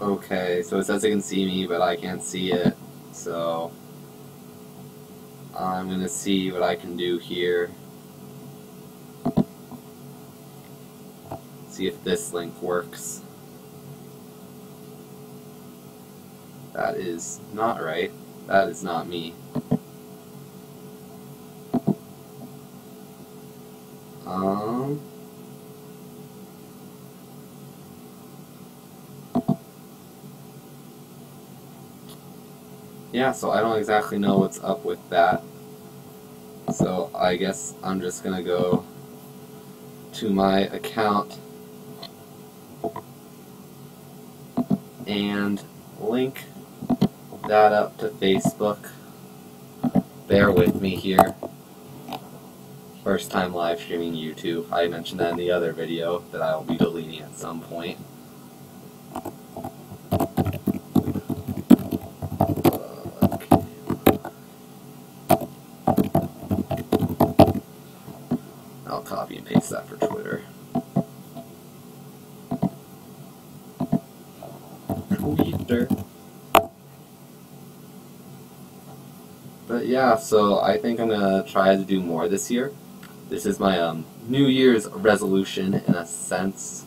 Okay, so it says it can see me, but I can't see it. So I'm gonna see what I can do here. See if this link works. That is not right. That is not me. Yeah, so I don't exactly know what's up with that. So I guess I'm just gonna go to my account and link that up to Facebook. Bear with me here. First time live streaming YouTube. I mentioned that in the other video that I will be deleting at some point. I'll copy and paste that for Twitter. Twitter. But yeah, so I think I'm gonna try to do more this year. This is my New Year's resolution in a sense.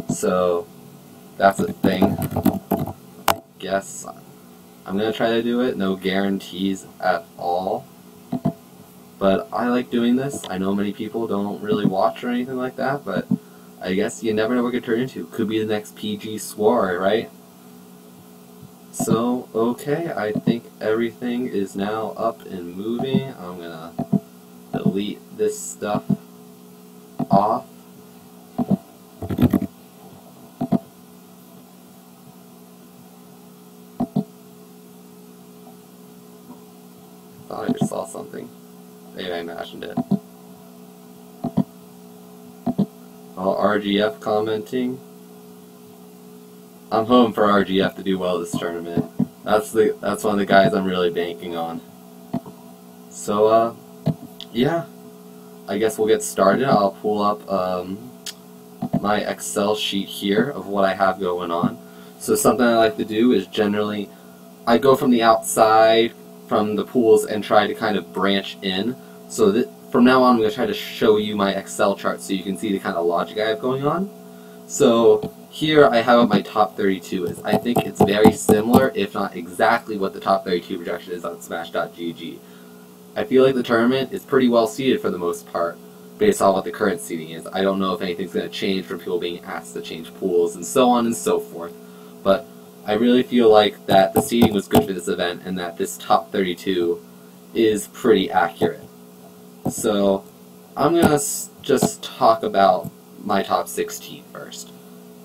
So that's a thing. I guess I'm gonna try to do it. No guarantees at all. But I like doing this. I know many people don't really watch or anything like that, but I guess you never know what it could turn into. Could be the next PG Swore, right? So, okay, I think everything is now up and moving. I'm gonna delete this stuff off. Thought I just saw something. Maybe I imagined it. Oh, RGF commenting. I'm hoping for RGF to do well this tournament. That's one of the guys I'm really banking on. So yeah, I guess we'll get started. I'll pull up my Excel sheet here of what I have going on. So something I like to do is generally I go from the outside from the pools and try to kind of branch in. So that from now on I'm going to try to show you my Excel chart so you can see the kind of logic I have going on. So here I have what my top 32 is. I think it's very similar, if not exactly what the top 32 projection is on Smash.gg. I feel like the tournament is pretty well seeded for the most part, based on what the current seeding is. I don't know if anything's going to change from people being asked to change pools and so on and so forth. But I really feel like that the seeding was good for this event and that this top 32 is pretty accurate. So I'm going to just talk about my top 16 first.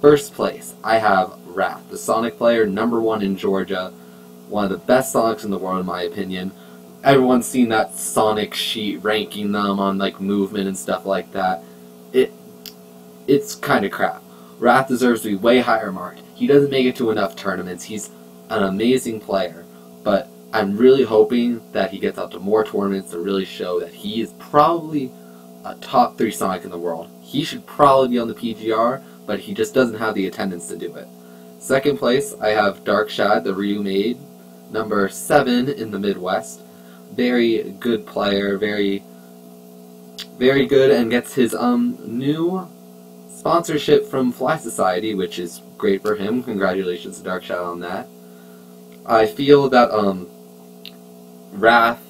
First place, I have Wrath, the Sonic player, #1 in Georgia, one of the best Sonics in the world in my opinion. Everyone's seen that Sonic sheet ranking them on like movement and stuff like that. It's kind of crap. Wrath deserves to be way higher marked. He doesn't make it to enough tournaments. He's an amazing player, but I'm really hoping that he gets out to more tournaments to really show that he is probably a top 3 Sonic in the world. He should probably be on the PGR, but he just doesn't have the attendance to do it. Second place, I have Darkshad, the Ryu made, #7 in the Midwest. Very good player, very good, and gets his new sponsorship from Fly Society, which is great for him. Congratulations to Darkshad on that. I feel that Wrath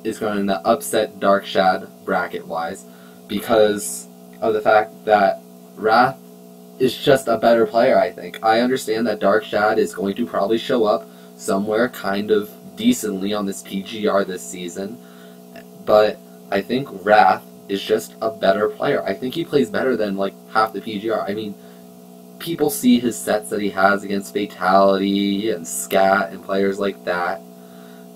is going to upset Darkshad bracket-wise because of the fact that Wrath is just a better player, I think. I understand that Darkshad is going to probably show up somewhere kind of decently on this PGR this season, but I think Wrath is just a better player. I think he plays better than like half the PGR. I mean, people see his sets that he has against Fatality and Scat and players like that,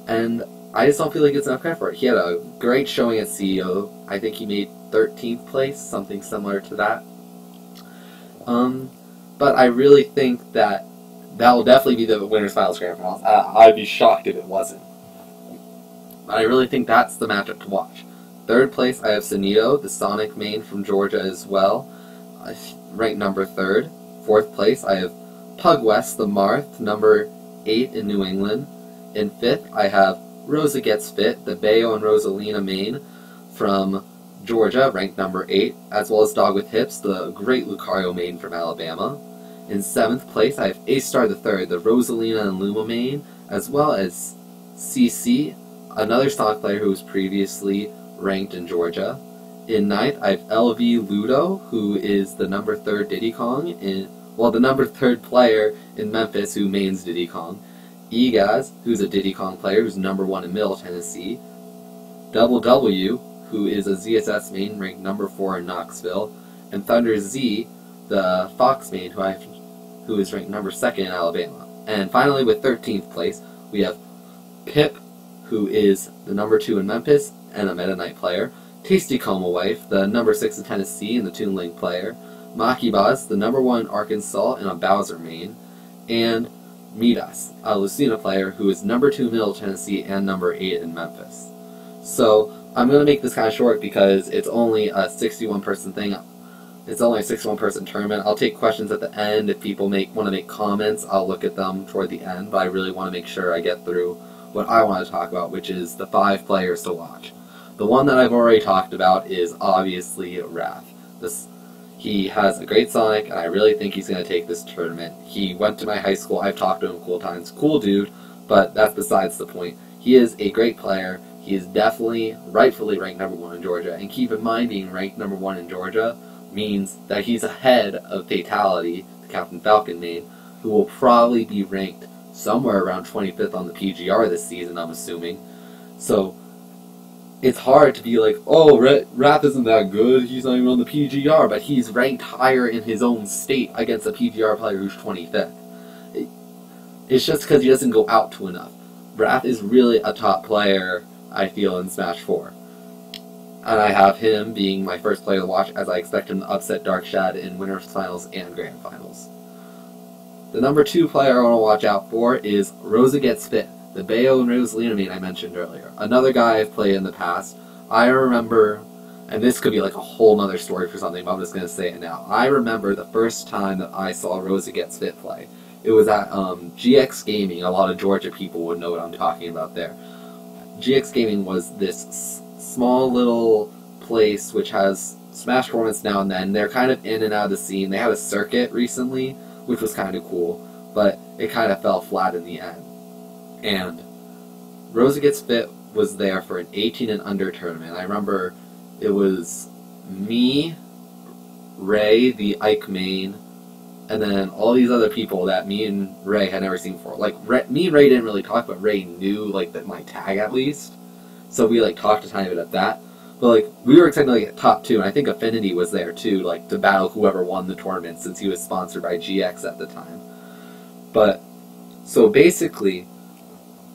and I just don't feel like it's enough credit for it. He had a great showing at CEO. I think he made 13th place, something similar to that. But I really think that will definitely be the Winners Finals Grand Finals. I'd be shocked if it wasn't. But I really think that's the matchup to watch. Third place, I have Sunito, the Sonic main from Georgia as well, ranked #3. 4th place, I have Pug West, the Marth, number 8 in New England. In 5th, I have Rosa Gets Fit, the Bayo and Rosalina main from Georgia, ranked number 8, as well as Dog with Hips, the great Lucario main from Alabama. In 7th place, I have A-Star the Third, the Rosalina and Luma main, as well as CC, another Sonic player who was previously ranked in Georgia. In 9th, I have LV Ludo, who is the number 3rd Diddy Kong, the number 3rd player in Memphis who mains Diddy Kong. Egaz, who's a Diddy Kong player who's number 1 in Middle Tennessee. Double W, who is a ZSS main ranked number 4 in Knoxville. And Thunder Z, the Fox main who is ranked number 2nd in Alabama. And finally, with 13th place, we have Pip, who is the number 2 in Memphis and a Meta Knight player. Tasty Coma Wife, the number 6 in Tennessee and the Toon Link player. Makibaz, the number 1 in Arkansas and a Bowser main. And Midas, a Lucina player who is number 2 in Middle Tennessee and number 8 in Memphis. So I'm going to make this kind of short because it's only a 61-person thing. It's only a 61-person tournament. I'll take questions at the end. If people want to make comments, I'll look at them toward the end, but I really want to make sure I get through what I want to talk about, which is the 5 players to watch. The one that I've already talked about is obviously Wrath. He has a great Sonic, and I really think he's going to take this tournament. He went to my high school. I've talked to him cool times. Cool dude, but that's besides the point. He is a great player. He is definitely, rightfully ranked number 1 in Georgia. And keep in mind, being ranked number 1 in Georgia means that he's ahead of Fatality, the Captain Falcon main, who will probably be ranked somewhere around 25th on the PGR this season, I'm assuming. So it's hard to be like, oh, Wrath isn't that good, he's not even on the PGR, but he's ranked higher in his own state against a PGR player who's 25th. It's just because he doesn't go out to enough. Wrath is really a top player, I feel, in Smash 4. And I have him being my first player to watch, as I expect him to upset Darkshad in Winners Finals and Grand Finals. The number 2 player I want to watch out for is Rosa Gets Fit, the Bayo and Rosalina main I mentioned earlier. Another guy I've played in the past. I remember, and this could be like a whole nother story for something, but I'm just going to say it now. I remember the first time that I saw Rosa Gets Fit play. It was at GX Gaming. A lot of Georgia people would know what I'm talking about there. GX Gaming was this small little place which has Smash tournaments now and then. They're kind of in and out of the scene. They had a circuit recently, which was kind of cool, but it kind of fell flat in the end. And Rosa Gets Fit was there for an 18 and under tournament. I remember it was me, Ray, the Ike main, and then all these other people that me and Ray had never seen before. Like, me and Ray didn't really talk, but Ray knew, like, my tag at least. So we, like, talked a tiny bit at that. But, like, we were expecting, like, top 2, and I think Affinity was there, too, like, to battle whoever won the tournament, since he was sponsored by GX at the time. But, so basically,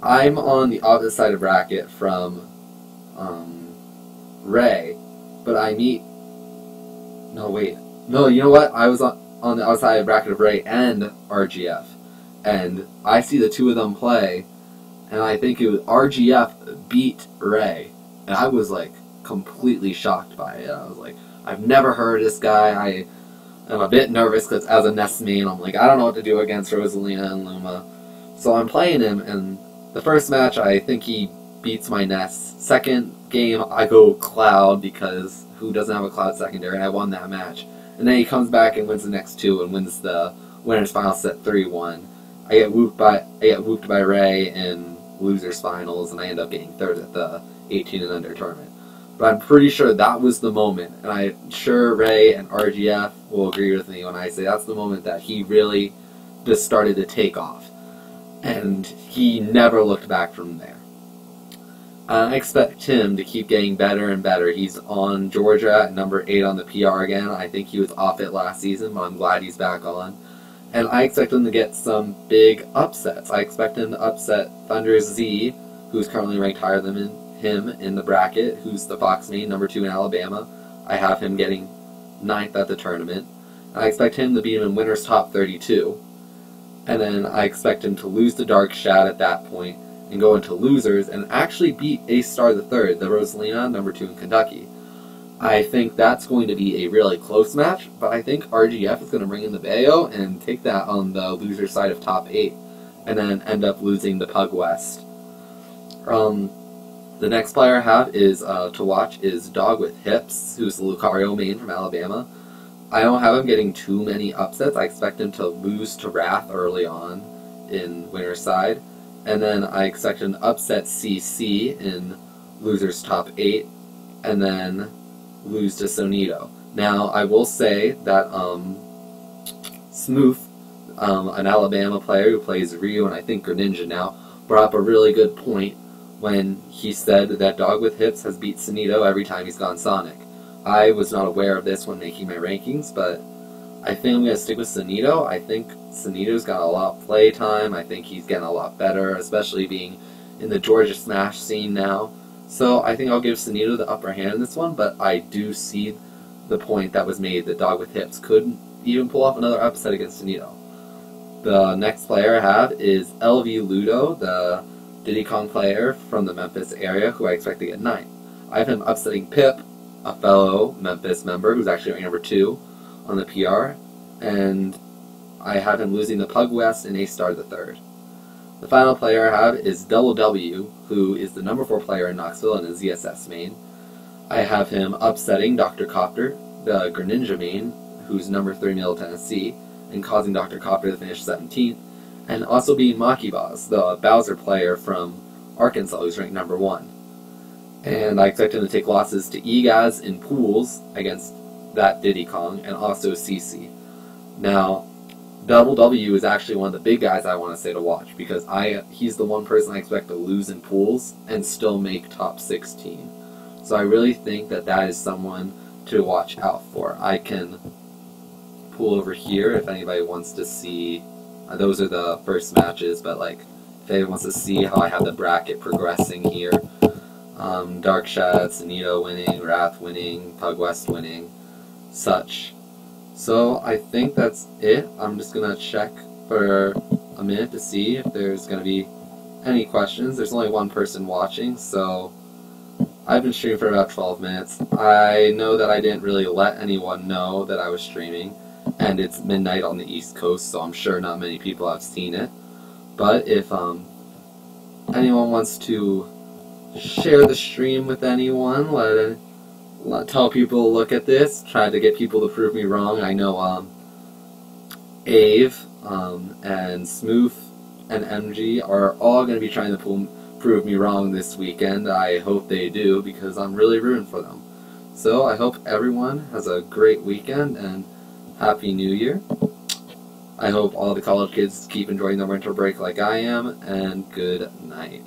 I'm on the opposite side of bracket from Ray, but I meet... No, wait. No, you know what? I was on the outside of bracket of Ray and RGF, and I see the two of them play, and I think it was RGF beat Ray, and I was like completely shocked by it. I was like, I've never heard of this guy. I am a bit nervous because as a Ness main, I'm like, I don't know what to do against Rosalina and Luma, so I'm playing him, and the first match I think he beats my Ness. Second game I go Cloud, because who doesn't have a Cloud secondary, and I won that match. And then he comes back and wins the next 2 and wins the Winners Finals set 3-1. I get whooped by Ray in Losers Finals, and I end up getting 3rd at the 18 and under tournament. But I'm pretty sure that was the moment, and I'm sure Ray and RGF will agree with me when I say that's the moment that he really just started to take off. And he never looked back from there. I expect him to keep getting better and better. He's on Georgia at number 8 on the PR again. I think he was off it last season, but I'm glad he's back on. And I expect him to get some big upsets. I expect him to upset Thunder Z, who's currently ranked higher than him in the bracket, who's the Fox main, number 2 in Alabama. I have him getting 9th at the tournament. I expect him to beat him in Winners Top 32. And then I expect him to lose to Darkshad at that point, and go into Losers, and actually beat A-Star the Third, the Rosalina, number 2 in Kentucky. I think that's going to be a really close match, but I think RGF is going to bring in the Bayo and take that on the loser side of top 8, and then end up losing the Pug West. The next player I have is to watch is Dog with Hips, who's the Lucario main from Alabama. I don't have him getting too many upsets. I expect him to lose to Wrath early on in winner's side, and then I expect an upset CC in loser's top 8, and then lose to Sonito. Now, I will say that Smooth, an Alabama player who plays Ryu and I think Greninja now, brought up a really good point when he said that Dog with Hips has beat Sonito every time he's gone Sonic. I was not aware of this when making my rankings, but I think I'm going to stick with Sonito. I think Sonito's got a lot of play time. I think he's getting a lot better, especially being in the Georgia Smash scene now. So I think I'll give Sonito the upper hand in this one, but I do see the point that was made that Dog with Hips could even pull off another upset against Sonito. The next player I have is LV Ludo, the Diddy Kong player from the Memphis area, who I expect to get 9th. I have him upsetting Pip, a fellow Memphis member who's actually ranked number 2 on the PR, and I have him losing the Pug West and A-Star the 3rd. The final player I have is Double W, who is the number 4 player in Knoxville and a ZSS main. I have him upsetting Dr. Copter, the Greninja main, who's number 3 Middle Tennessee, and causing Dr. Copter to finish 17th, and also being Makibaz, the Bowser player from Arkansas, who's ranked number 1. And I expect him to take losses to Egaz in pools against that Diddy Kong, and also CC. Now, Double W is actually one of the big guys I want to say to watch, because he's the one person I expect to lose in pools and still make top 16. So I really think that that is someone to watch out for. I can pull over here if anybody wants to see. Those are the first matches, but like if anyone wants to see how I have the bracket progressing here. Dark Shad, Sonito winning, Wrath winning, Pug West winning, such. So I think that's it. I'm just going to check for a minute to see if there's going to be any questions. There's only one person watching, so I've been streaming for about 12 minutes. I know that I didn't really let anyone know that I was streaming, and it's midnight on the East Coast, so I'm sure not many people have seen it. But if anyone wants to share the stream with anyone, tell people to look at this, try to get people to prove me wrong. I know Ave and Smooth and MG are all going to be trying to prove me wrong this weekend. I hope they do, because I'm really rooting for them. So I hope everyone has a great weekend, and Happy New Year. I hope all the college kids keep enjoying their winter break like I am, and good night.